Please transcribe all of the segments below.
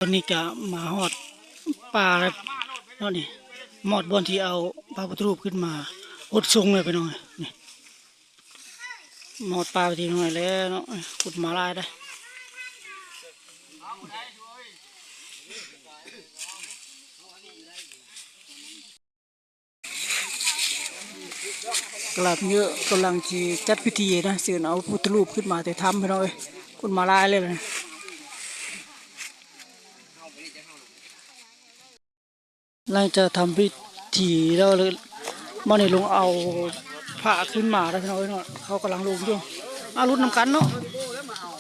วันนี้ก็มาหอดปลาแล้วเนาะนี่หมอดบอนที่เอาปลาพุทธรูปขึ้นมาหดทรงเลยไปหน่อยนี่หมอดปลาไปทีหน่อยแล้วเนาะขุดมาลายได้กลับเยอะกำลังจีจัดพิธีนะเสือเอาพุทธรูปขึ้นมาแต่ทำไปหน่อยขุดมาลายเลยนะหลังจากทำพิธีแล้วเลยมาในลงเอาผ้าขึ้นมาแล้วพี่น้อยเนาะเขากำลังลงอยู่อารุดน้ำกันเนาะ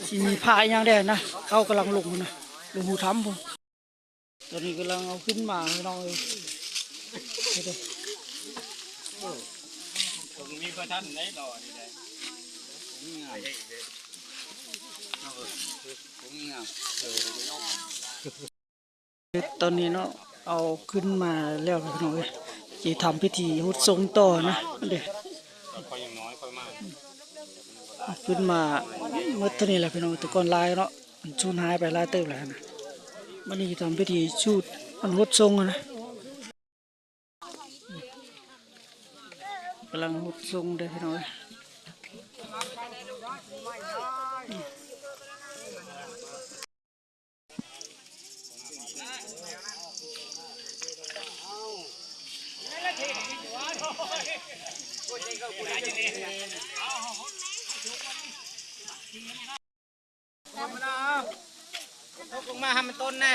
ที่มีผ้าอย่างแดงนะเขากำลังลงนะลงหูทำผมตอนนี้กำลังเอาขึ้นมาพี่น้อยมีพระท่านไหนหล่อนี่ได้ตอนนี้เนาะเอาขึ้นมาแล้วพี่น้อยจะทำพิธีหุดทรงต่อนะเด็กค่อยยังน้อยค่อยมากขึ้นมาเมื่อตอนนี้แหละพี่น้องแต่ก่อนลายเนาะมันชูนหายไปลายเติบแล้วนะวันนี้ทำพิธีชูดมันหุดทรงนะกำลังหุดทรงเด้อพี่น้อยลงมาทำเป็นต้นแน่